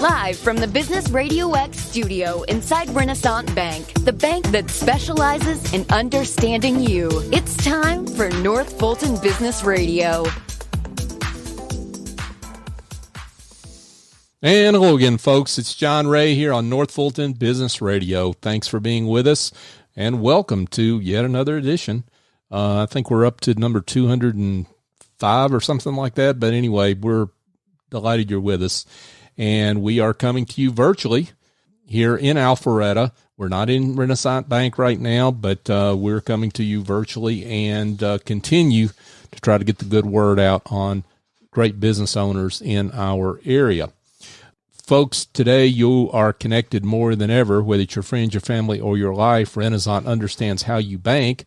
Live from the Business RadioX studio inside Renaissance Bank, the bank that specializes in understanding you. It's time for North Fulton Business Radio. And hello again, folks. It's John Ray here on North Fulton Business Radio. Thanks for being with us, and welcome to yet another edition. I think we're up to number 205 or something like that. But anyway, we're delighted you're with us. And we are coming to you virtually here in Alpharetta. We're not in Renaissance Bank right now, but we're coming to you virtually and continue to try to get the good word out on great business owners in our area. Folks, today you are connected more than ever, whether it's your friends, your family, or your life. Renaissance understands how you bank.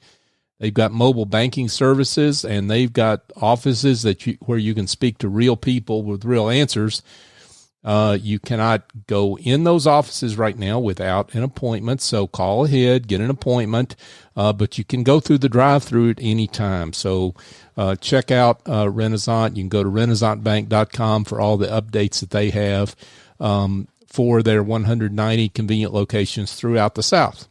They've got mobile banking services, and they've got offices where you can speak to real people with real answers. You cannot go in those offices right now without an appointment, so call ahead, get an appointment, but you can go through the drive-thru at any time. So check out Renaissance. You can go to renaissancebank.com for all the updates that they have for their 190 convenient locations throughout the South.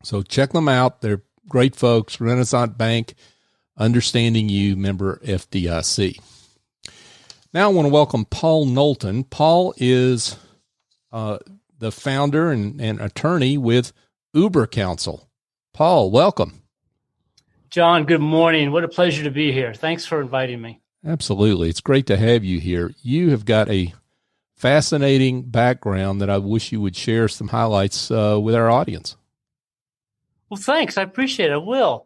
So check them out. They're great folks. Renaissance Bank, understanding you, member FDIC. Now I want to welcome Paul Knowlton. Paul is the founder and attorney with Ubercounsel. Paul, welcome. John, good morning. What a pleasure to be here. Thanks for inviting me. Absolutely. It's great to have you here. You have got a fascinating background that I wish you would share some highlights with our audience. Well, thanks. I appreciate it. I will.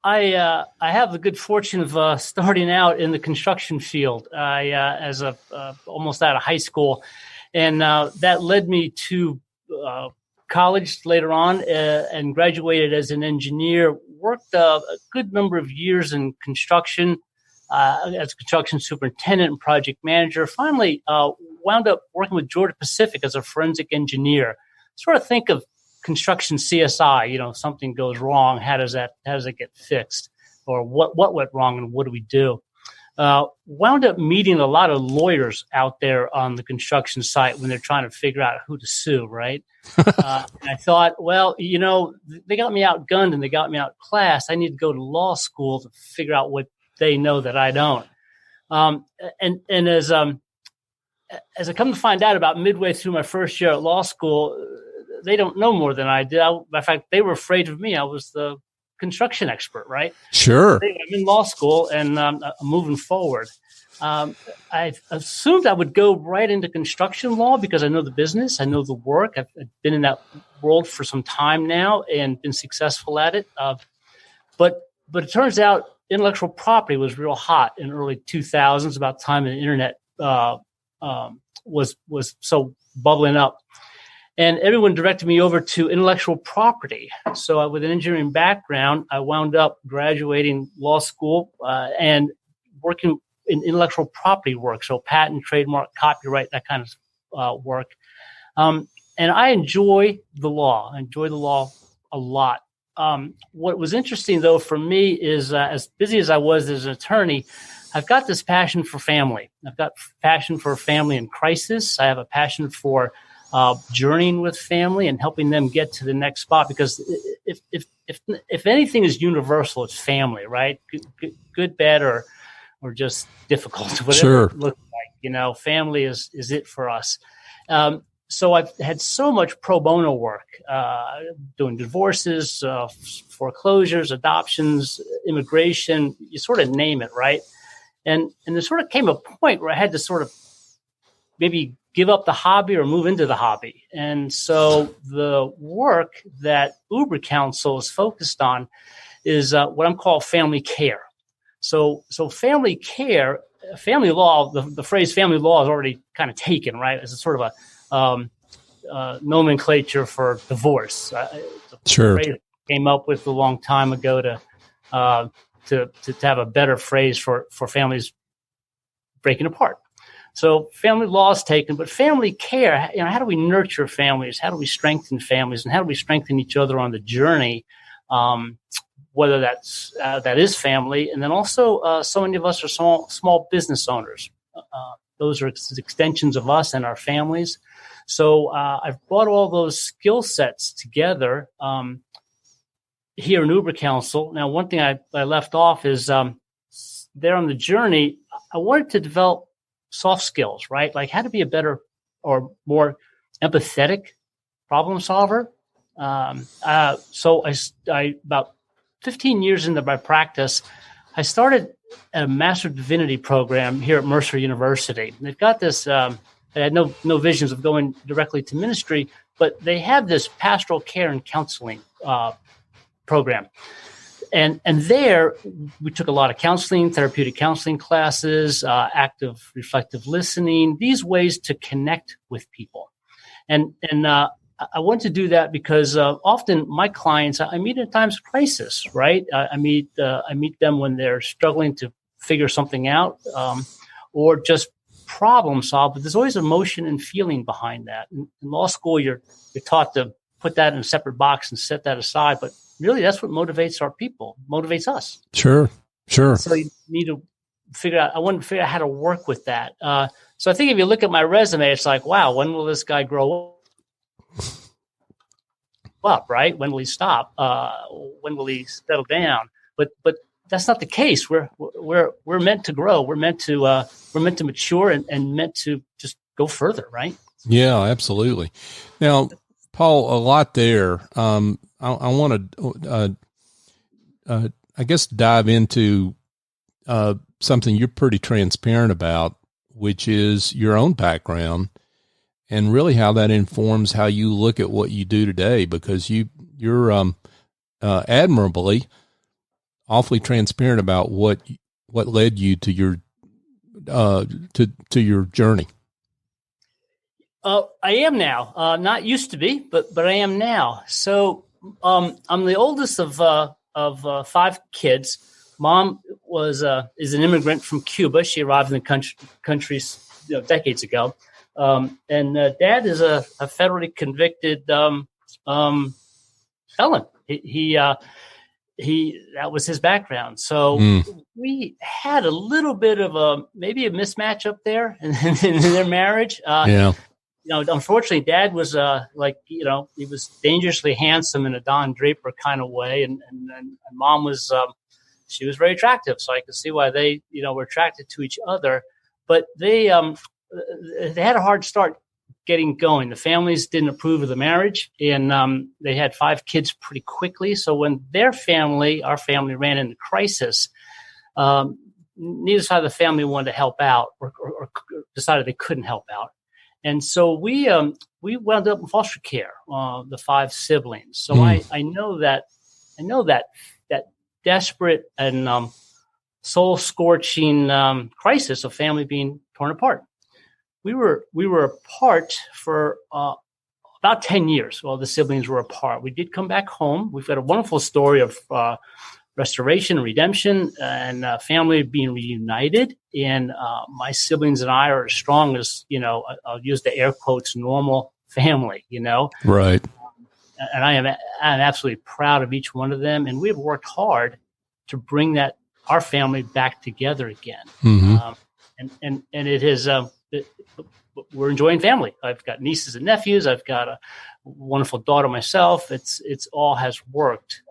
I have the good fortune of starting out in the construction field as almost out of high school, and that led me to college later on and graduated as an engineer. Worked a good number of years in construction as a construction superintendent and project manager. Finally, wound up working with Georgia Pacific as a forensic engineer. Sort of think of construction CSI, something goes wrong. How does it get fixed? Or what went wrong and what do we do? Wound up meeting a lot of lawyers out there on the construction site when they're trying to figure out who to sue, right? And I thought, well, they got me outgunned and they got me outclassed. I need to go to law school to figure out what they know that I don't. And as I come to find out about midway through my first year at law school, they don't know more than I did. In fact, they were afraid of me. I was the construction expert, right? Sure. I'm in law school and I'm moving forward. I assumed I would go right into construction law because I know the business, I know the work. I've been in that world for some time now and been successful at it. But it turns out intellectual property was real hot in early 2000s, about the time the internet was so bubbling up. And everyone directed me over to intellectual property. So with an engineering background, I wound up graduating law school and working in intellectual property work. So patent, trademark, copyright, that kind of work. And I enjoy the law. I enjoy the law a lot. What was interesting, though, for me is as busy as I was as an attorney, I've got this passion for family. I've got passion for family in crisis. I have a passion for journeying with family and helping them get to the next spot. Because if anything is universal, it's family, right? Good, bad, or just difficult, whatever Sure. it looks like. Family is it for us. So I've had so much pro bono work, doing divorces, foreclosures, adoptions, immigration, you sort of name it, right? And there sort of came a point where I had to sort of maybe give up the hobby or move into the hobby. And so the work that Ubercounsel is focused on is what I'm calling family care. So family care, family law, the phrase family law is already kind of taken, right? As a sort of a nomenclature for divorce. Sure. Phrase came up with a long time ago to have a better phrase for families breaking apart. So family law is taken, but family care, how do we nurture families? How do we strengthen families? And how do we strengthen each other on the journey? Whether that is family. And then also so many of us are small business owners. those are extensions of us and our families. So I've brought all those skill sets together here in Ubercounsel. Now, one thing I left off is there on the journey, I wanted to develop soft skills, right? Like how to be a better or more empathetic problem solver. So I about 15 years into my practice, I started a Master of Divinity program here at Mercer University. They've got this, I had no visions of going directly to ministry, but they have this pastoral care and counseling program. And there we took a lot of counseling, therapeutic counseling classes, active reflective listening, these ways to connect with people. And I want to do that because often my clients I meet in times of crisis, right? I meet them when they're struggling to figure something out or just problem solve. But there's always emotion and feeling behind that. In law school, you're taught to put that in a separate box and set that aside. But really, that's what motivates our people, motivates us. Sure. So you need to figure out. I want to figure out how to work with that. So I think if you look at my resume, it's like, wow, when will this guy grow up, right? When will he stop? When will he settle down? But that's not the case. We're meant to grow. We're meant to mature and meant to just go further, right? Yeah, absolutely. Now, Paul, a lot there. I want to, I guess, dive into something you're pretty transparent about, which is your own background. And really how that informs how you look at what you do today, because you're admirably, awfully transparent about what led you to your to your journey. I am now, not used to be, but I am now. So I'm the oldest of 5 kids. Mom is an immigrant from Cuba. She arrived in the country decades ago. And Dad is a federally convicted felon. He that was his background. So we had a little bit of maybe a mismatch up there in their marriage. Unfortunately, Dad was he was dangerously handsome in a Don Draper kind of way, and Mom was she was very attractive. So I could see why they were attracted to each other, but they had a hard start getting going. The families didn't approve of the marriage, and they had 5 kids pretty quickly. So when our family ran into crisis, neither side of the family wanted to help out or decided they couldn't help out. And so we wound up in foster care, the 5 siblings. So I know that desperate and soul-scorching crisis of family being torn apart. We were apart for about 10 years while the siblings were apart. We did come back home. We've got a wonderful story of restoration and redemption and family being reunited. And my siblings and I are as strong as, I'll use the air quotes, normal family, Right. And I'm absolutely proud of each one of them. And we've worked hard to bring our family back together again. Mm-hmm. And it is, we're enjoying family. I've got nieces and nephews. I've got a wonderful daughter myself. It's all has worked.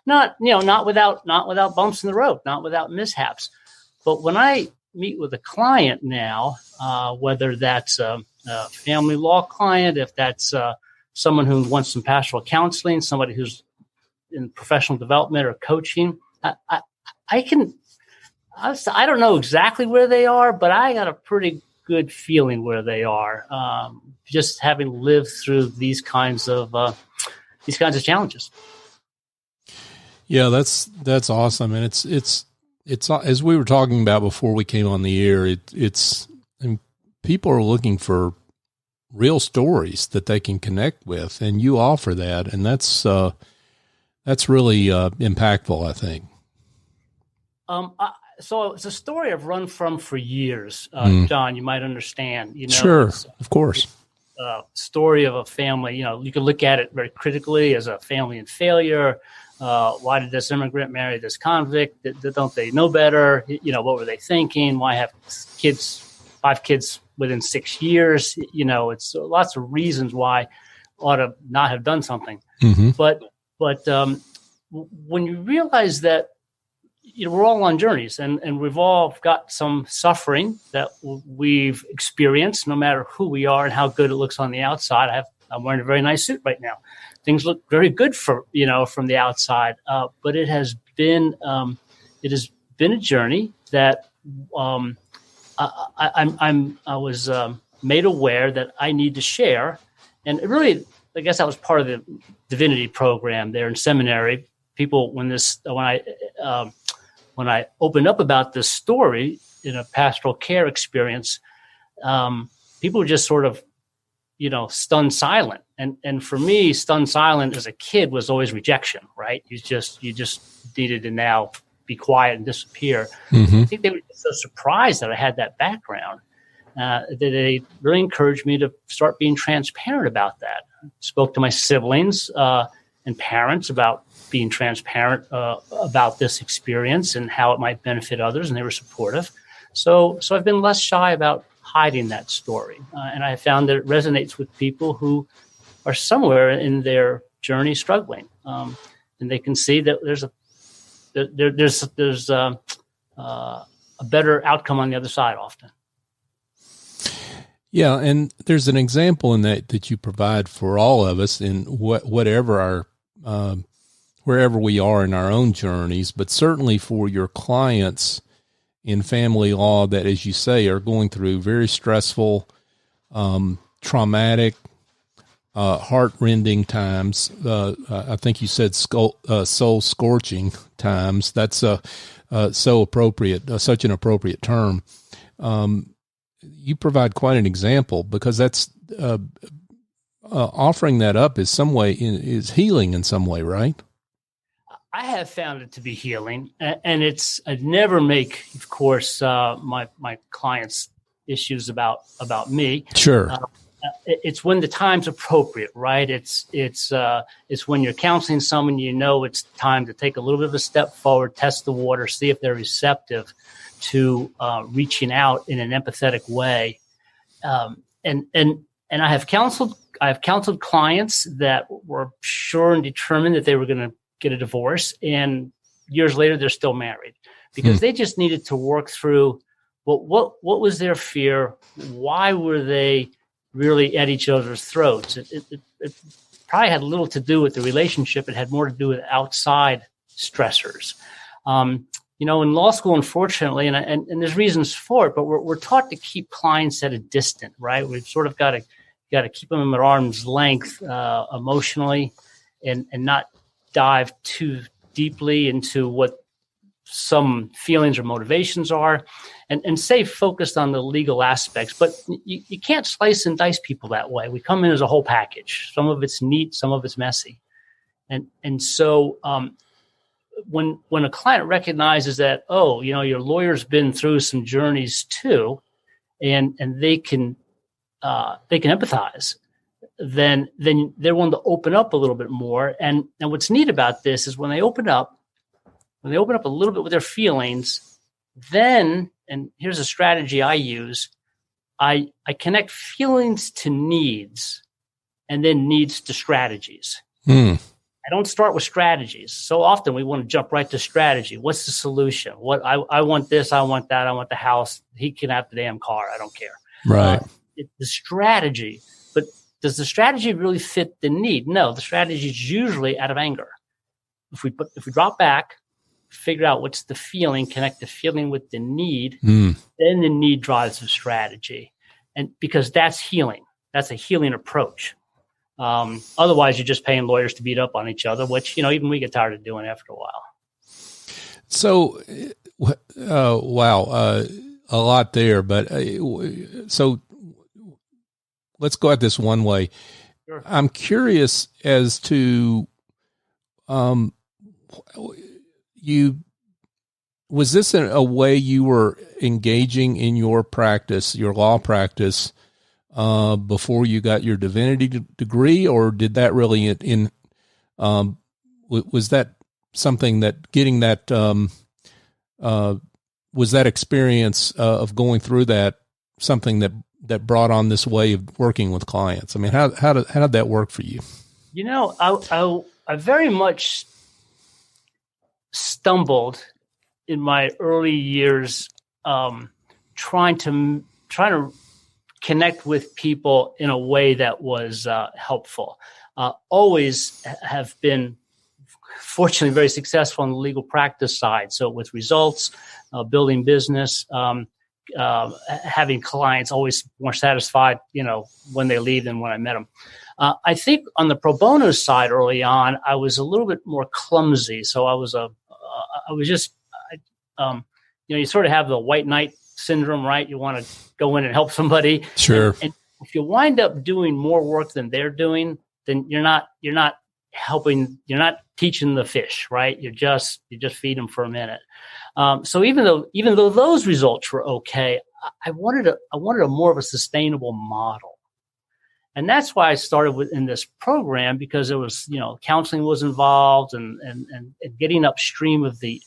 Not without bumps in the road, not without mishaps. But when I meet with a client now, whether that's a family law client, if that's someone who wants some pastoral counseling, somebody who's in professional development or coaching, I don't know exactly where they are, but I got a pretty good feeling where they are, just having lived through these kinds of challenges. Yeah, that's awesome, and it's as we were talking about before we came on the air. And people are looking for real stories that they can connect with, and you offer that, and that's really impactful, I think. So it's a story I've run from for years, John. You might understand. Sure, of course. Story of a family. You can look at it very critically as a family in failure. Why did this immigrant marry this convict? Don't they know better? What were they thinking? Why have 5 kids within 6 years. It's lots of reasons why I ought to not have done something. Mm-hmm. But when you realize that, we're all on journeys, and we've all got some suffering that we've experienced, no matter who we are and how good it looks on the outside. I'm wearing a very nice suit right now. Things look very good from the outside, but it has been a journey that I was made aware that I need to share, and it really, I guess that was part of the divinity program there in seminary. People, when I opened up about this story in a pastoral care experience, people were just sort of, stunned silent. And for me, stunned silent as a kid was always rejection, right? You just needed to now be quiet and disappear. Mm-hmm. I think they were so surprised that I had that background that they really encouraged me to start being transparent about that. Spoke to my siblings and parents about being transparent about this experience and how it might benefit others, and they were supportive. So I've been less shy about hiding that story, and I found that it resonates with people who are somewhere in their journey struggling, and they can see that there's a better outcome on the other side often. Yeah, and there's an example in that you provide for all of us in whatever our wherever we are in our own journeys, but certainly for your clients in family law that, as you say, are going through very stressful, traumatic, heart-rending times. I think you said soul-scorching times. That's so appropriate, such an appropriate term. You provide quite an example, because that's offering that up is healing in some way, right? I have found it to be healing, and I'd never make, of course, my clients' issues about me. Sure. It's when the time's appropriate, right? It's when you're counseling someone, it's time to take a little bit of a step forward, test the water, see if they're receptive to reaching out in an empathetic way. And I have counseled clients that were sure and determined that they were going to get a divorce, and years later they're still married because they just needed to work through what was their fear, why were they really at each other's throats. It probably had little to do with the relationship. It had more to do with outside stressors. In law school, unfortunately, and there's reasons for it, but we're taught to keep clients at a distance, right? We've sort of got to keep them at arm's length emotionally, and not dive too deeply into what some feelings or motivations are, and stay focused on the legal aspects. But you can't slice and dice people that way. We come in as a whole package. Some of it's neat, some of it's messy. And so when a client recognizes that, your lawyer's been through some journeys too, and they can empathize, then they're willing to open up a little bit more. And what's neat about this is when they open up a little bit with their feelings, then, and here's a strategy I use, I connect feelings to needs, and then needs to strategies. I don't start with strategies. So often we want to jump right to strategy. What's the solution? What I want this, I want that, I want the house. He can have the damn car. I don't care. Right. The strategy, but does the strategy really fit the need? No, the strategy is usually out of anger. If we drop back, figure out what's the feeling, connect the feeling with the need, then the need drives the strategy. And because that's healing, that's a healing approach. Otherwise, you're just paying lawyers to beat up on each other, which, even we get tired of doing after a while. So, wow, a lot there. But so let's go at this one way. Sure. I'm curious as to, was this a way you were engaging in your practice, your law practice, before you got your divinity degree, or did that really was that something that getting that, was that experience of going through that something that brought on this way of working with clients? I mean, how did that work for you? I very much stumbled in my early years, trying to connect with people in a way that was helpful. Always have been, fortunately, very successful on the legal practice side. So with results, building business, having clients always more satisfied, when they leave than when I met them. I think on the pro bono side early on, I was a little bit more clumsy. So you sort of have the white knight syndrome, right? You want to go in and help somebody. Sure. And if you wind up doing more work than they're doing, then you're not helping, you're not teaching the fish, right? You just feed them for a minute. So even though those results were okay, I wanted a more of a sustainable model. And that's why I started in this program, because it was, counseling was involved and getting upstream of the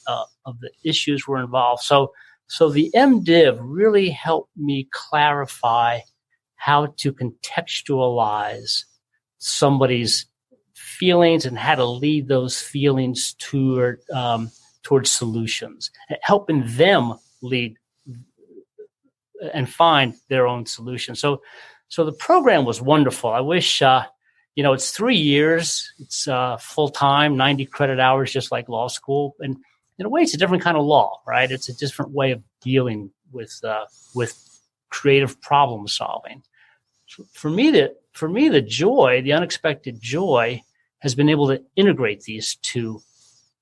issues were involved. So the MDiv really helped me clarify how to contextualize somebody's feelings and how to lead those feelings towards solutions, helping them lead and find their own solution. So the program was wonderful. I wish, it's 3 years. It's full-time, 90 credit hours, just like law school. And in a way, it's a different kind of law, right? It's a different way of dealing with creative problem solving. For me, the joy, the unexpected joy, has been able to integrate these two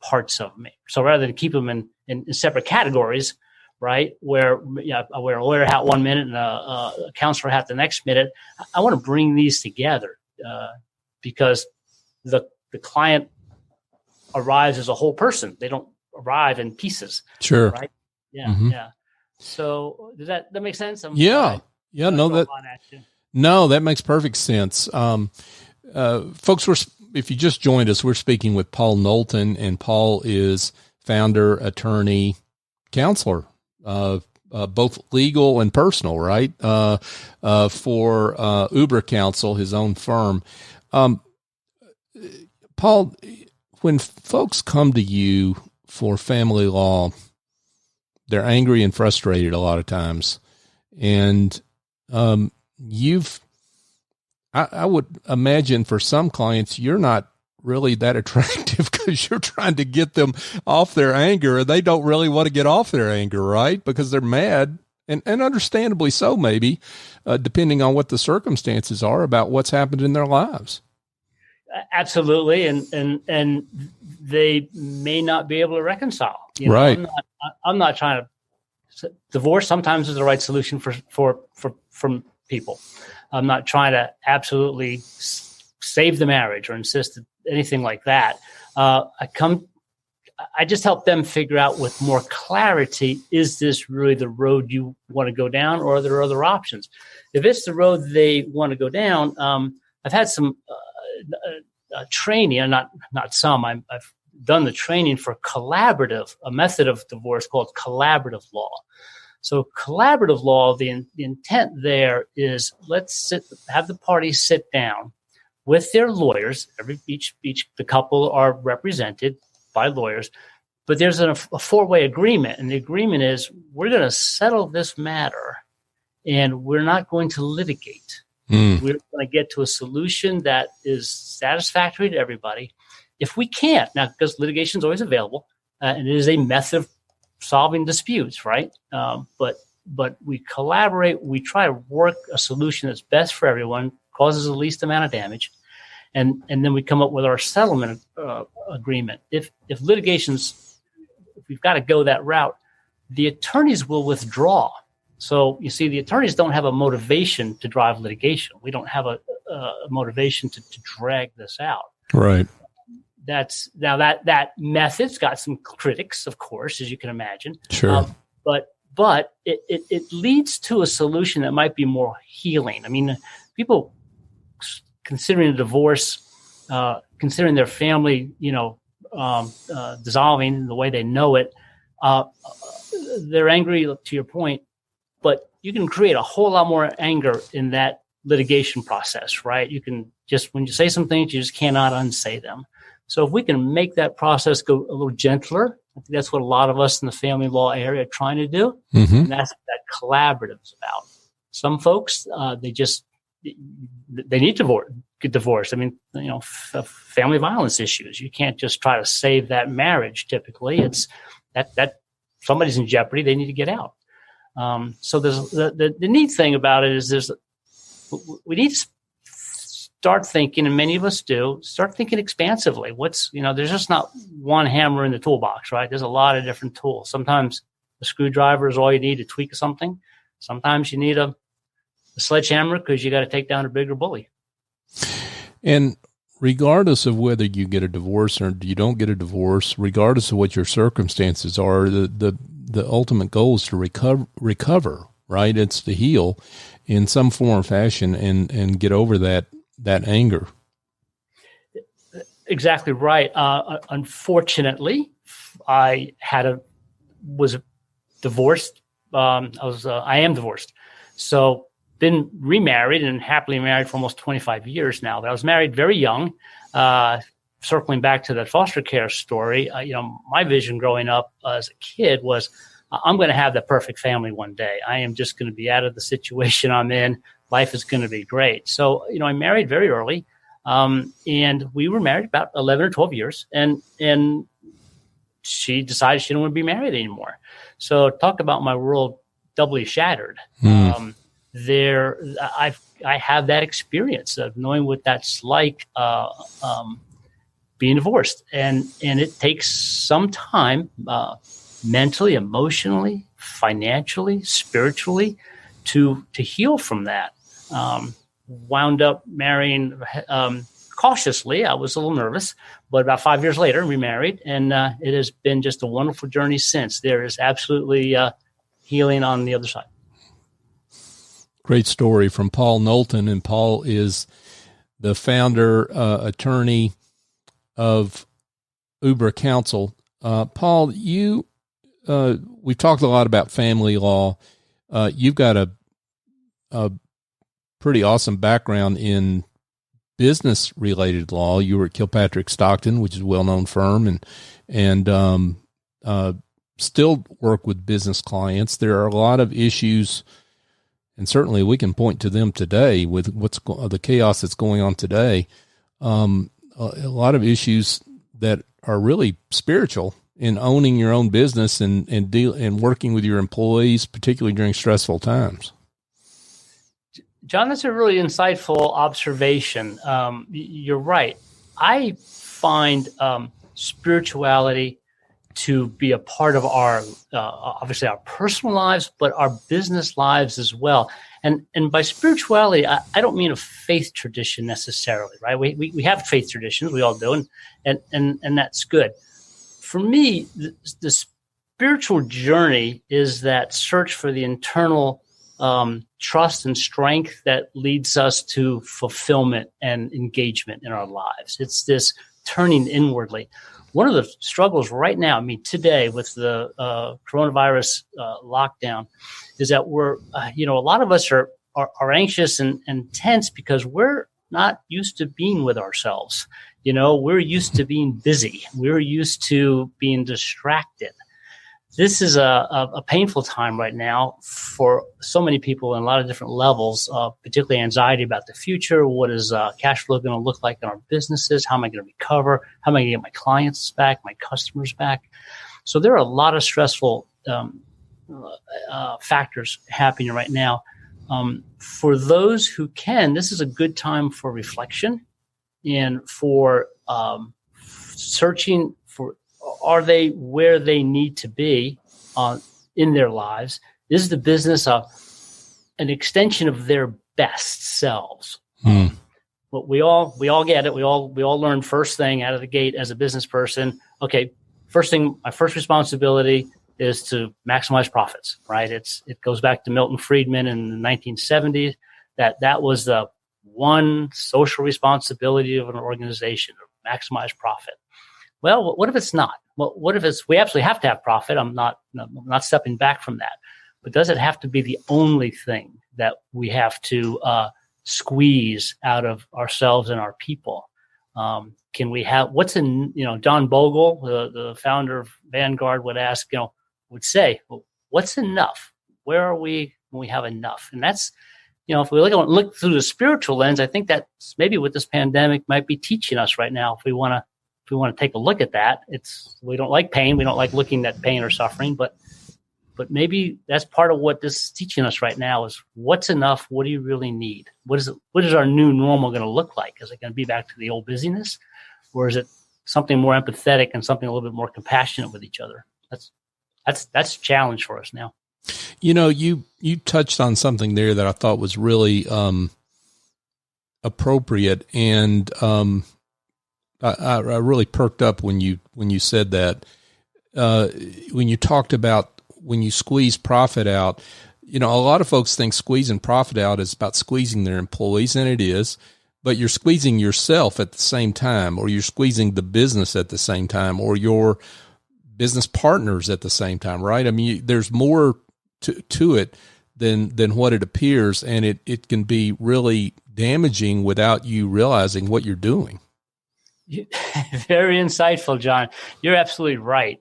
parts of me. So rather than keep them in separate categories, right, where I wear a lawyer hat one minute and a counselor hat the next minute, I want to bring these together because the client arrives as a whole person. They don't arrive in pieces. Sure. Right? Yeah. Mm-hmm. Yeah. So does that make sense? No, that makes perfect sense. Folks, if you just joined us, we're speaking with Paul Knowlton, and Paul is founder, attorney, counselor, both legal and personal, right? For Ubercounsel, his own firm. Paul, when folks come to you for family law, they're angry and frustrated a lot of times. And I would imagine for some clients, you're not really that attractive because you're trying to get them off their anger, and they don't really want to get off their anger, right? Because they're mad, and understandably so, maybe, depending on what the circumstances are about what's happened in their lives. Absolutely. And they may not be able to reconcile. Right. I'm not trying to divorce. Sometimes is the right solution for people. I'm not trying to absolutely save the marriage or insist anything like that. I just help them figure out with more clarity, is this really the road you want to go down, or are there other options? If it's the road they want to go down, I've had some training, and not some. I've done the training for a method of divorce called collaborative law. So collaborative law, the intent there is have the parties sit down with their lawyers. The couple are represented by lawyers, but there's a four-way agreement, and the agreement is we're going to settle this matter, and we're not going to litigate. We're going to get to a solution that is satisfactory to everybody. If we can't, now, because litigation is always available, and it is a method of solving disputes, right? But we collaborate. We try to work a solution that's best for everyone, causes the least amount of damage, and then we come up with our settlement agreement. If we've got to go that route, the attorneys will withdraw. So you see, the attorneys don't have a motivation to drive litigation. We don't have a motivation to drag this out. Right. That method's got some critics, of course, as you can imagine. Sure. But it leads to a solution that might be more healing. I mean, people considering a divorce, considering their family, dissolving the way they know it, they're angry, to your point, but create a whole lot more anger in that litigation process, right? You can just, when you say some things, you just cannot unsay them. So if we can make that process go a little gentler, I think that's what a lot of us in the family law area are trying to do. Mm-hmm. And that's what that collaborative is about. Some folks, they need to get divorced. I mean, family violence issues. You can't just try to save that marriage. Typically, it's that somebody's in jeopardy. They need to get out. So there's the neat thing about it is we need to start thinking, and many of us do, start thinking expansively. There's just not one hammer in the toolbox, right? There's a lot of different tools. Sometimes a screwdriver is all you need to tweak something. Sometimes you need a sledgehammer because you got to take down a bigger bully. And regardless of whether you get a divorce or you don't get a divorce, regardless of what your circumstances are, the ultimate goal is to recover, right? It's to heal in some form or fashion and get over that anger. Exactly right. Unfortunately, I was divorced. I am divorced. So been remarried and happily married for almost 25 years now. But I was married very young. Circling back to that foster care story, my vision growing up as a kid was, I'm going to have the perfect family one day. I am just going to be out of the situation I'm in. Life is going to be great. So, I married very early, and we were married about 11 or 12 years, and she decided she didn't want to be married anymore. So talk about my world doubly shattered. I have that experience of knowing what that's like, being divorced, and it takes some time, mentally, emotionally, financially, spiritually, to heal from that. Wound up marrying cautiously. I was a little nervous, but about 5 years later, remarried, and it has been just a wonderful journey since. There is absolutely healing on the other side. Great story from Paul Knowlton, and Paul is the founder, attorney of Ubercounsel. Paul, we've talked a lot about family law. You've got a pretty awesome background in business-related law. You were at Kilpatrick Stockton, which is a well-known firm, and still work with business clients. There are a lot of issues, and certainly we can point to them today with the chaos that's going on today. A lot of issues that are really spiritual in owning your own business and working with your employees, particularly during stressful times. John, that's a really insightful observation. You're right. I find spirituality to be a part of our, obviously our personal lives, but our business lives as well. And by spirituality, I don't mean a faith tradition necessarily, right? We have faith traditions, we all do, and that's good. For me, the spiritual journey is that search for the internal trust and strength that leads us to fulfillment and engagement in our lives. It's this turning inwardly. One of the struggles right now, today with the coronavirus lockdown, is that we're, a lot of us are anxious and tense because we're not used to being with ourselves. We're used to being busy. We're used to being distracted. This is a painful time right now for so many people in a lot of different levels, particularly anxiety about the future. What is cash flow going to look like in our businesses? How am I going to recover? How am I going to get my clients back, my customers back? So there are a lot of stressful factors happening right now. For those who can, this is a good time for reflection and for searching for, are they where they need to be in their lives? This is the business of an extension of their best selves. But we all get it. We all learn first thing out of the gate as a business person. Okay, my first responsibility is to maximize profits, right? It goes back to Milton Friedman in the 1970s. That was the one social responsibility of an organization, to maximize profit. Well, what if it's not? Well, what if we absolutely have to have profit? I'm not stepping back from that. but does it have to be the only thing that we have to squeeze out of ourselves and our people? Can we have John Bogle, the founder of Vanguard, would say, well, what's enough? Where are we when we have enough? And that's, if we look through the spiritual lens, I think that's maybe what this pandemic might be teaching us right now. If we want to take a look at that, we don't like pain. We don't like looking at pain or suffering, but maybe that's part of what this is teaching us right now is what's enough? What do you really need? What is our new normal going to look like? Is it going to be back to the old busyness, or is it something more empathetic and something a little bit more compassionate with each other? That's a challenge for us now. You touched on something there that I thought was really appropriate, and I really perked up when you said that. When you talked about when you squeeze profit out, a lot of folks think squeezing profit out is about squeezing their employees, and it is, but you're squeezing yourself at the same time, or you're squeezing the business at the same time, or your business partners at the same time, right? I mean, there's more to it than what it appears, and it can be really damaging without you realizing what you're doing. Very insightful, John. You're absolutely right.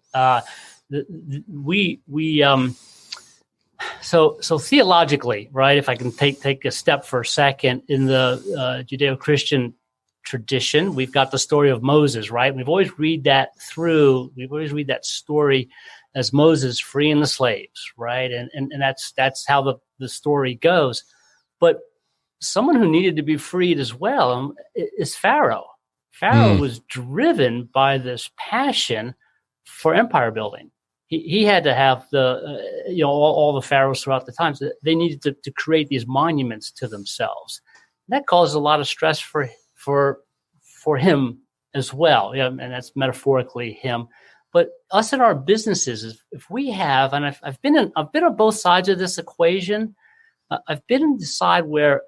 So theologically, right? If I can take a step for a second, in the Judeo-Christian tradition, we've got the story of Moses, right? We always read that story as Moses freeing the slaves, right? And that's how the story goes. But someone who needed to be freed as well is Pharaoh. Pharaoh was driven by this passion for empire building. He had to have all the pharaohs throughout the times. They needed to create these monuments to themselves. And that caused a lot of stress for him as well. Yeah, and that's metaphorically him. But us in our businesses, if we have, and I've been on both sides of this equation. I've been on the side where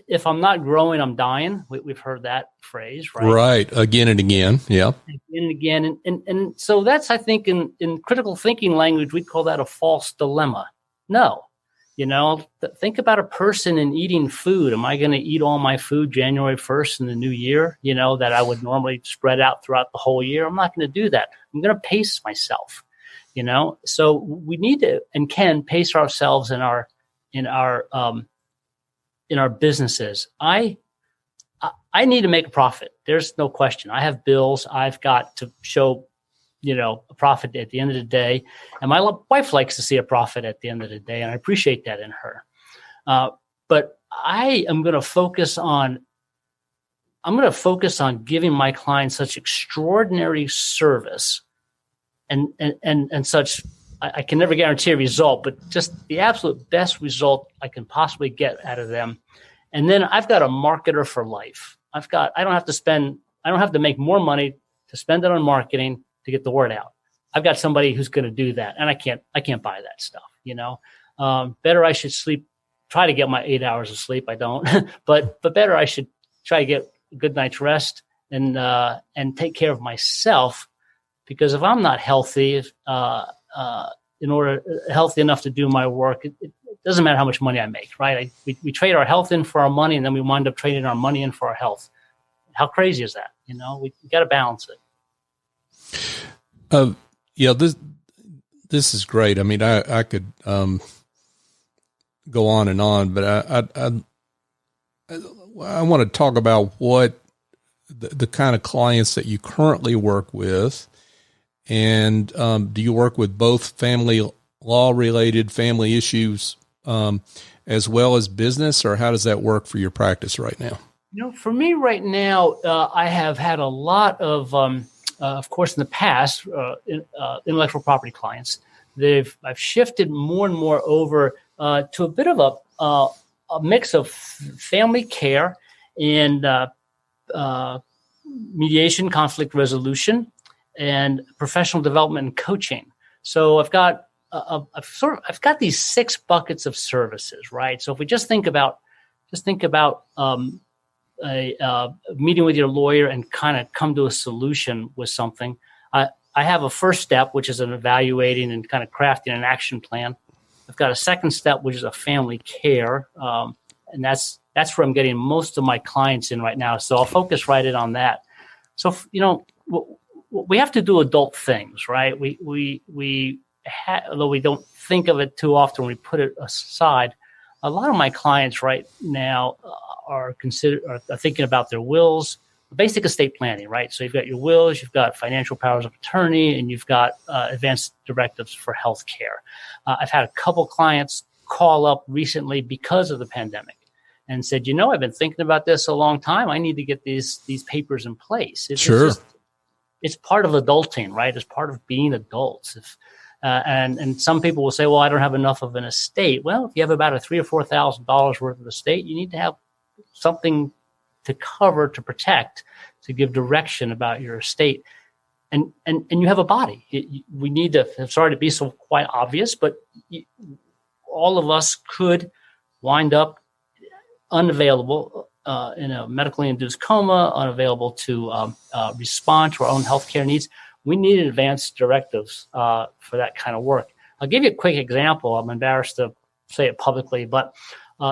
if I'm not growing, I'm dying. We've heard that phrase, right? Right. Again and again. Yeah. Again and again. And so that's, I think, in critical thinking language, we'd call that a false dilemma. No. Think about a person in eating food. Am I going to eat all my food January 1st in the new year, that I would normally spread out throughout the whole year? I'm not going to do that. I'm going to pace myself, So we need to and can pace ourselves in our businesses. I need to make a profit. There's no question. I have bills. I've got to show, a profit at the end of the day. And my wife likes to see a profit at the end of the day, and I appreciate that in her. But I am going to focus on giving my clients such extraordinary service and such. I can never guarantee a result, but just the absolute best result I can possibly get out of them. And then I've got a marketer for life. I don't have to make more money to spend it on marketing to get the word out. I've got somebody who's going to do that, and I can't buy that stuff. Better I should try to get my 8 hours of sleep. I don't, but better I should try to get a good night's rest and take care of myself, because if I'm not healthy, healthy enough to do my work, it doesn't matter how much money I make, right? We trade our health in for our money, and then we wind up trading our money in for our health. How crazy is that? We got to balance it. This is great. I mean, I could go on and on, but I want to talk about what the kind of clients that you currently work with. And do you work with both family law related family issues as well as business, or how does that work for your practice right now? For me right now, I have had a lot of course, in the past, intellectual property clients. I've shifted more and more over to a bit of a mix of family care and mediation, conflict resolution, and professional development and coaching. So I've got these 6 buckets of services, right? So if we just think about a meeting with your lawyer and kind of come to a solution with something, I have a first step, which is an evaluating and kind of crafting an action plan. I've got a second step, which is a family care. And that's where I'm getting most of my clients in right now. So I'll focus right in on that. So, we have to do adult things, right? Although we don't think of it too often, we put it aside. A lot of my clients right now are thinking about their wills, basic estate planning, right? So you've got your wills, you've got financial powers of attorney, and you've got advanced directives for healthcare. I've had a couple clients call up recently because of the pandemic and said, I've been thinking about this a long time. I need to get these papers in place. It's part of adulting, right? It's part of being adults. And some people will say, well, I don't have enough of an estate. Well, if you have about a $3,000 or $4,000 worth of estate, you need to have something to cover, to protect, to give direction about your estate. And you have a body. We need to, I'm sorry to be so quite obvious, but all of us could wind up unavailable in a medically induced coma, unavailable to respond to our own healthcare needs. We need advanced directives for that kind of work. I'll give you a quick example. I'm embarrassed to say it publicly, but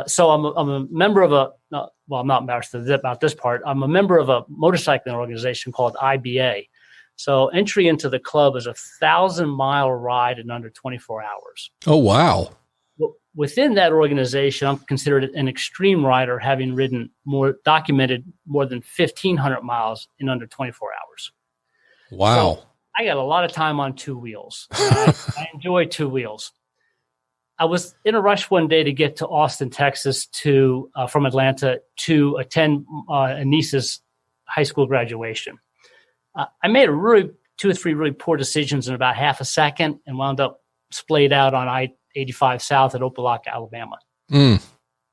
so I'm a member of I'm not embarrassed about this part. I'm a member of a motorcycling organization called IBA. So entry into the club is a 1,000-mile ride in under 24 hours. Oh, wow. Within that organization, I'm considered an extreme rider, having documented more than 1,500 miles in under 24 hours. Wow. So I got a lot of time on two wheels. I enjoy two wheels. I was in a rush one day to get to Austin, Texas, from Atlanta to attend a niece's high school graduation. I made two or three really poor decisions in about half a second and wound up splayed out on I-85 South at Opelika, Alabama.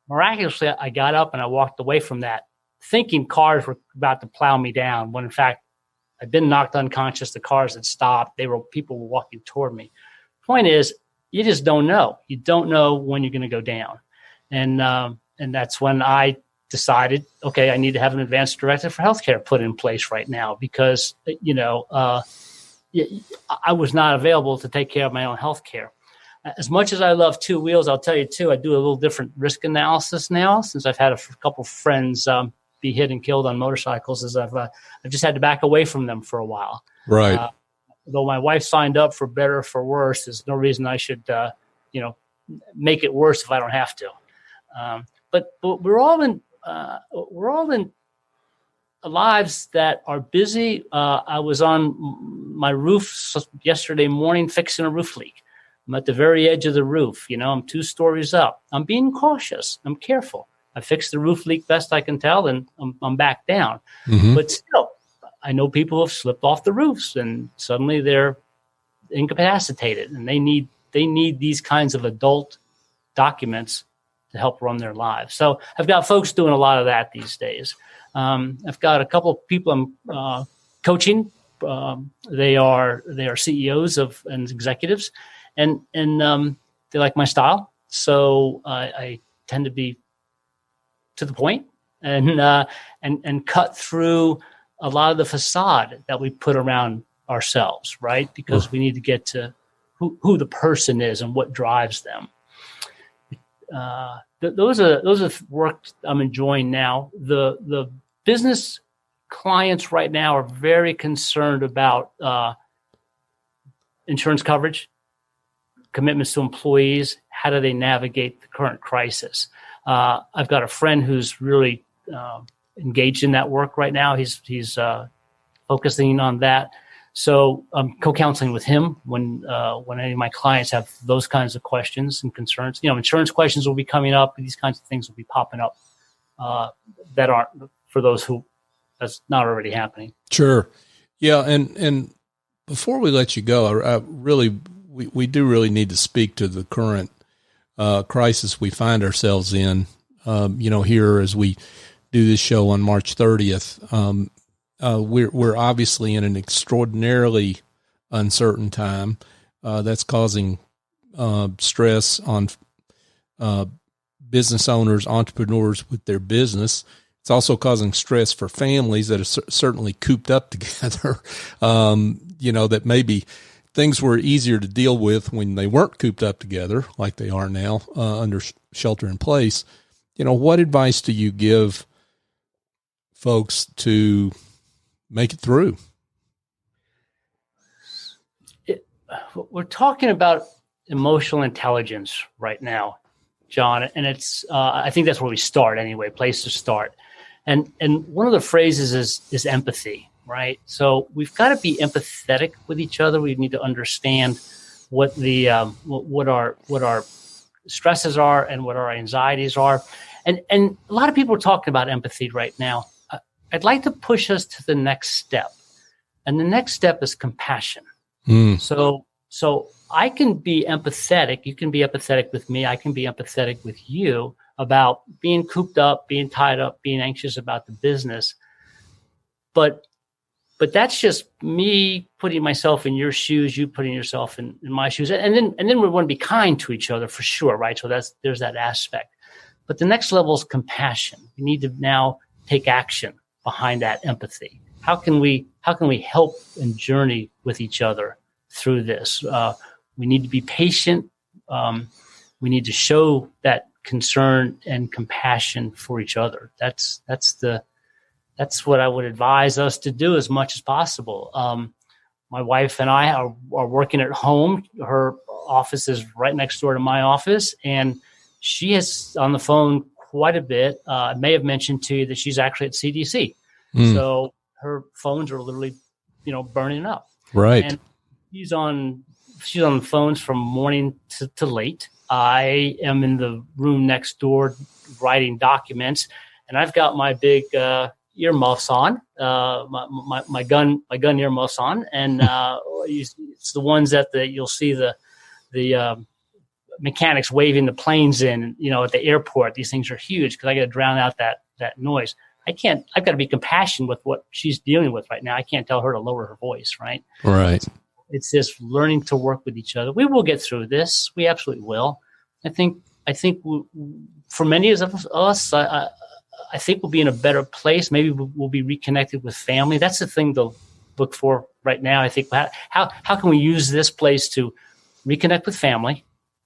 Miraculously, I got up and I walked away from that, thinking cars were about to plow me down, when in fact I'd been knocked unconscious. The cars had stopped. People were walking toward me. Point is, you just don't know. You don't know when you're going to go down. And that's when I decided, okay, I need to have an advanced directive for healthcare put in place right now, because, I was not available to take care of my own healthcare. As much as I love two wheels, I'll tell you too, I do a little different risk analysis now, since I've had a couple friends be hit and killed on motorcycles, as I've just had to back away from them for a while. Right. Though my wife signed up for better or for worse, there's no reason I should, make it worse if I don't have to. But we're all in lives that are busy. I was on my roof yesterday morning fixing a roof leak. I'm at the very edge of the roof. I'm 2 stories up. I'm being cautious. I'm careful. I fixed the roof leak best I can tell, and I'm back down. Mm-hmm. But still, I know people who have slipped off the roofs and suddenly they're incapacitated, and they need these kinds of adult documents to help run their lives. So I've got folks doing a lot of that these days. I've got a couple of people I'm coaching. They are CEOs and executives, and they like my style. So I tend to be to the point and cut through a lot of the facade that we put around ourselves, right? Because we need to get to who the person is and what drives them. Those are work I'm enjoying now. The business clients right now are very concerned about insurance coverage, commitments to employees. How do they navigate the current crisis? I've got a friend who's really engaged in that work right now. He's focusing on that. So I'm co-counseling with him when any of my clients have those kinds of questions and concerns. Insurance questions will be coming up. These kinds of things will be popping up that aren't for those who that's not already happening. Sure. Yeah. And before we let you go, we do really need to speak to the current crisis we find ourselves in, here as we do this show on March 30th. We're obviously in an extraordinarily uncertain time that's causing stress on business owners, entrepreneurs with their business. It's also causing stress for families that are certainly cooped up together. that maybe things were easier to deal with when they weren't cooped up together like they are now under shelter in place. What advice do you give folks to make it through? We're talking about emotional intelligence right now, John, and it's I think that's where we start anyway, place to start. And one of the phrases is empathy, right? So we've got to be empathetic with each other. We need to understand what the what our stresses are and what our anxieties are. And a lot of people are talking about empathy right now. I'd like to push us to the next step. And the next step is compassion. So I can be empathetic. You can be empathetic with me. I can be empathetic with you about being cooped up, being tied up, being anxious about the business. But that's just me putting myself in your shoes, you putting yourself in my shoes. And then we want to be kind to each other for sure, right? So there's that aspect. But the next level is compassion. We need to now take action behind that empathy. How can we help and journey with each other through this? We need to be patient. We need to show that concern and compassion for each other. That's what I would advise us to do as much as possible. My wife and I are working at home. Her office is right next door to my office, and she is on the phone quite a bit. I may have mentioned to you that she's actually at CDC. So her phones are literally, burning up. Right. And she's on the phones from morning to late. I am in the room next door writing documents, and I've got my big earmuffs on, my gun earmuffs on, and it's the ones that you'll see the mechanics waving the planes in, at the airport. These things are huge because I got to drown out that noise. I've got to be compassionate with what she's dealing with right now. I can't tell her to lower her voice, right? Right. It's just learning to work with each other. We will get through this. We absolutely will. I think for many of us, I think we'll be in a better place. Maybe we'll be reconnected with family. That's the thing to look for right now. I think how can we use this place to reconnect with family?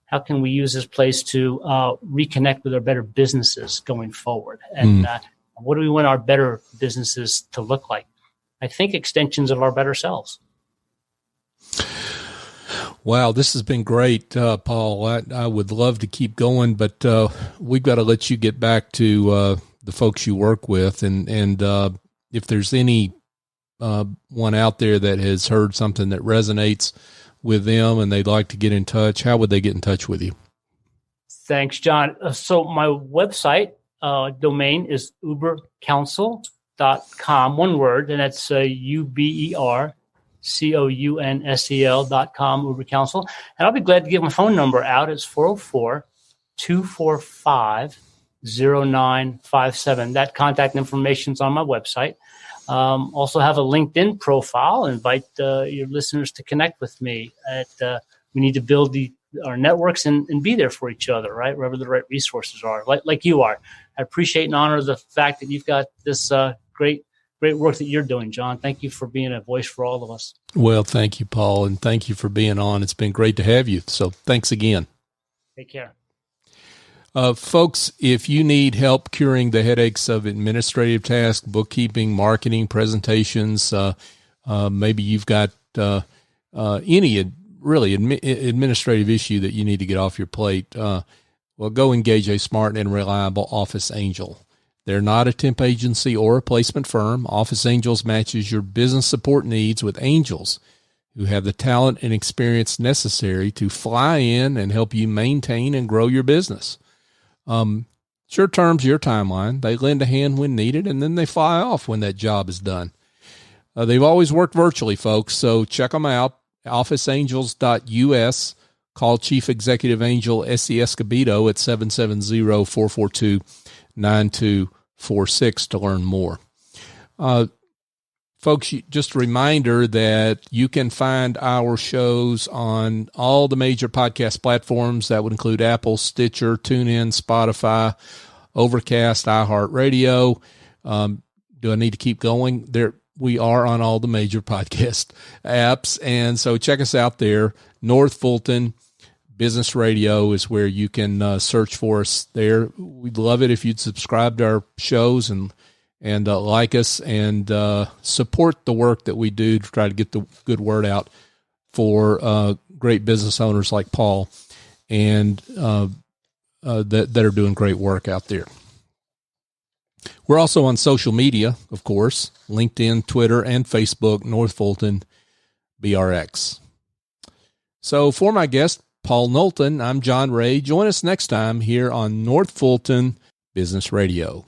How can we use this place to reconnect with our better businesses going forward? And what do we want our better businesses to look like? I think extensions of our better selves. Wow, this has been great, Paul. I would love to keep going, but we've got to let you get back to the folks you work with. And if there's any one out there that has heard something that resonates with them and they'd like to get in touch, how would they get in touch with you? Thanks, John. So my website domain is Ubercounsel.com, one word, and that's UberCounsel.com, Ubercounsel. And I'll be glad to give my phone number out. It's 404-245-0957. That contact information is on my website. Also have a LinkedIn profile. Invite your listeners to connect with me. We need to build our networks and be there for each other, right? Wherever the right resources are, like you are. I appreciate and honor the fact that you've got this great work that you're doing, John. Thank you for being a voice for all of us. Well, thank you, Paul, and thank you for being on. It's been great to have you. So thanks again. Take care. Folks, if you need help curing the headaches of administrative tasks, bookkeeping, marketing, presentations, maybe you've got any really administrative issue that you need to get off your plate, well, go engage a smart and reliable office angel. They're not a temp agency or a placement firm. Office Angels matches your business support needs with angels who have the talent and experience necessary to fly in and help you maintain and grow your business. It's your terms, your timeline. They lend a hand when needed, and then they fly off when that job is done. They've always worked virtually, folks, so check them out, officeangels.us. Call Chief Executive Angel Essie Escobedo at 770-442-9246 to learn more. Folks, just a reminder that you can find our shows on all the major podcast platforms. That would include Apple, Stitcher, TuneIn, Spotify, Overcast, iHeartRadio. Do I need to keep going? we are on all the major podcast apps. And so check us out there. North Fulton Business Radio is where you can search for us there. We'd love it if you'd subscribe to our shows and like us and support the work that we do to try to get the good word out for great business owners like Paul and that are doing great work out there. We're also on social media, of course, LinkedIn, Twitter, and Facebook, North Fulton BRX. So for my guest, Paul Knowlton, I'm John Ray. Join us next time here on North Fulton Business Radio.